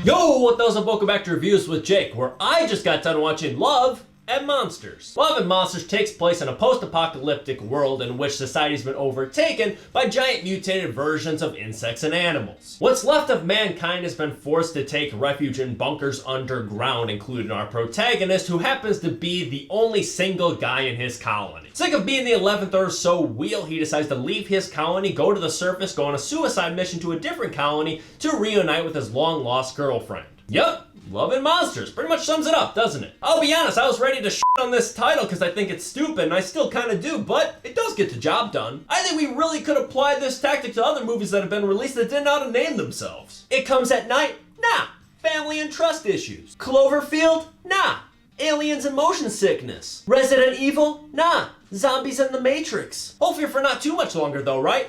Yo, what those up? Welcome back to Reviews with Jake, where I just got done watching Love and Monsters. Love and Monsters takes place in a post-apocalyptic world in which society's been overtaken by giant mutated versions of insects and animals. What's left of mankind has been forced to take refuge in bunkers underground, including our protagonist, who happens to be the only single guy in his colony. Sick of being the 11th or so wheel, he decides to leave his colony, go to the surface, go on a suicide mission to a different colony to reunite with his long-lost girlfriend. Yup. Love and Monsters pretty much sums it up, doesn't it? I'll be honest, I was ready to shit on this title because I think it's stupid, and I still kind of do, but it does get the job done. I think we really could apply this tactic to other movies that have been released that didn't know how to name themselves. It Comes at Night? Nah. Family and Trust Issues. Cloverfield? Nah. Aliens and Motion Sickness. Resident Evil? Nah. Zombies and the Matrix. Hopefully for not too much longer though, right?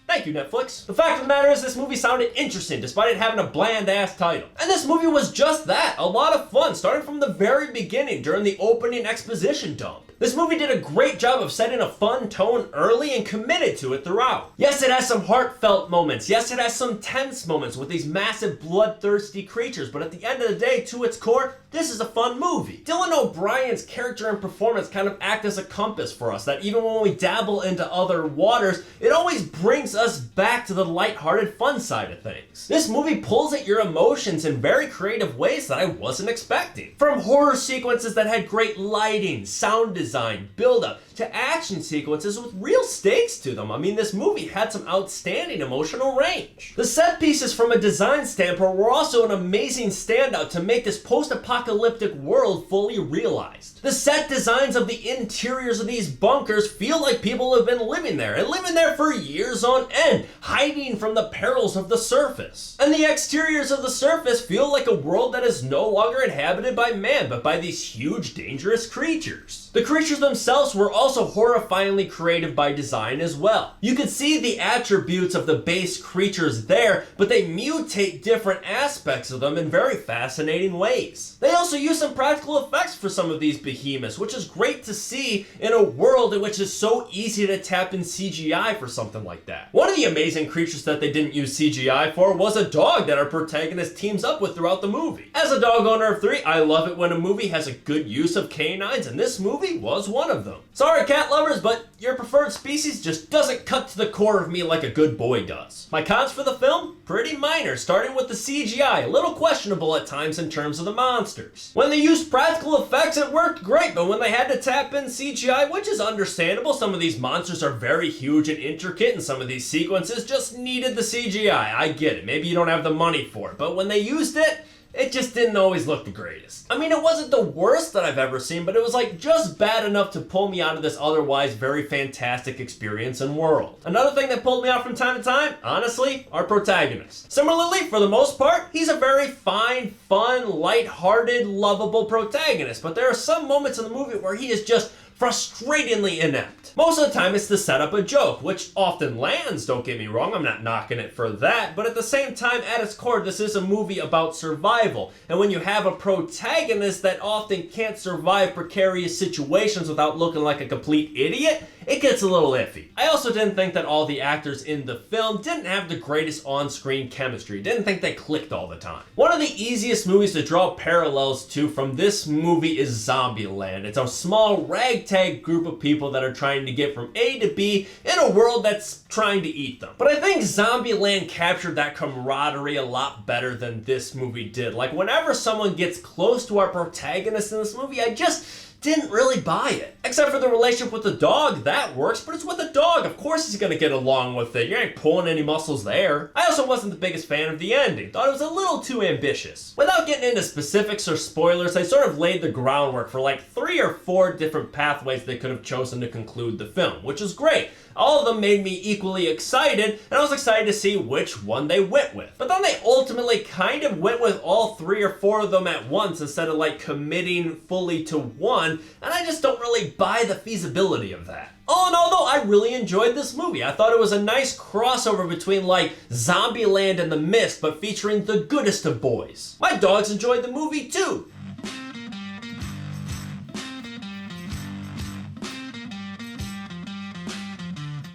Thank you, Netflix. The fact of the matter is this movie sounded interesting despite it having a bland-ass title. And this movie was just that, a lot of fun, starting from the very beginning during the opening exposition dump. This movie did a great job of setting a fun tone early and committed to it throughout. Yes, it has some heartfelt moments. Yes, it has some tense moments with these massive bloodthirsty creatures, but at the end of the day, to its core, this is a fun movie. Dylan O'Brien's character and performance kind of act as a compass for us, that even when we dabble into other waters, it always brings us back to the lighthearted fun side of things. This movie pulls at your emotions in very creative ways that I wasn't expecting. From horror sequences that had great lighting, sound design, build-up, to action sequences with real stakes to them. I mean, this movie had some outstanding emotional range. The set pieces from a design standpoint were also an amazing standout to make this post-apocalyptic world fully realized. The set designs of the interiors of these bunkers feel like people have been living there, and living there for years on end, hiding from the perils of the surface. And the exteriors of the surface feel like a world that is no longer inhabited by man, but by these huge, dangerous creatures. The creatures themselves were also horrifyingly creative by design as well. You could see the attributes of the base creatures there, but they mutate different aspects of them in very fascinating ways. They also use some practical effects for some of these behemoths, which is great to see in a world in which it's so easy to tap in CGI for something like that. One of the amazing creatures that they didn't use CGI for was a dog that our protagonist teams up with throughout the movie. As a dog owner of 3, I love it when a movie has a good use of canines, and this movie was one of them. Sorry cat lovers, but your preferred species just doesn't cut to the core of me like a good boy does. My cons for the film? Pretty minor, starting with the CGI, a little questionable at times in terms of the monsters. When they used practical effects, it worked great, but when they had to tap in CGI, which is understandable, some of these monsters are very huge and intricate, and some of these sequences just needed the CGI. I get it, maybe you don't have the money for it, but when they used it, it just didn't always look the greatest. I mean, it wasn't the worst that I've ever seen, but it was like just bad enough to pull me out of this otherwise very fantastic experience and world. Another thing that pulled me out from time to time, honestly, our protagonist. Similarly, for the most part, he's a very fine, fun, lighthearted, lovable protagonist, but there are some moments in the movie where he is just frustratingly inept. Most of the time it's to set up a joke, which often lands, don't get me wrong, I'm not knocking it for that, but at the same time, at its core, this is a movie about survival, and when you have a protagonist that often can't survive precarious situations without looking like a complete idiot, it gets a little iffy. I also didn't think that all the actors in the film didn't have the greatest on-screen chemistry, didn't think they clicked all the time. One of the easiest movies to draw parallels to from this movie is Zombieland. It's a small ragtag group of people that are trying to get from A to B in a world that's trying to eat them. But I think Zombieland captured that camaraderie a lot better than this movie did. Like, whenever someone gets close to our protagonist in this movie, I just didn't really buy it. Except for the relationship with the dog, that works, but it's with a dog. Of course he's gonna get along with it. You ain't pulling any muscles there. I also wasn't the biggest fan of the ending. Thought it was a little too ambitious. Without getting into specifics or spoilers, they sort of laid the groundwork for like 3 or 4 different pathways they could have chosen to conclude the film, which is great. All of them made me equally excited, and I was excited to see which one they went with. But then they ultimately kind of went with all 3 or 4 of them at once instead of like committing fully to one, and I just don't really buy the feasibility of that. All in all though, I really enjoyed this movie. I thought it was a nice crossover between like Zombieland and The Mist, but featuring the goodest of boys. My dogs enjoyed the movie too.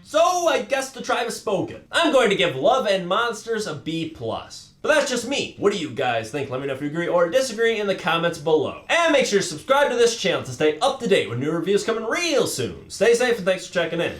So I guess the tribe has spoken. I'm going to give Love and Monsters a B+. But that's just me. What do you guys think? Let me know if you agree or disagree in the comments below. And make sure to subscribe to this channel to stay up to date with new reviews coming real soon. Stay safe and thanks for checking in.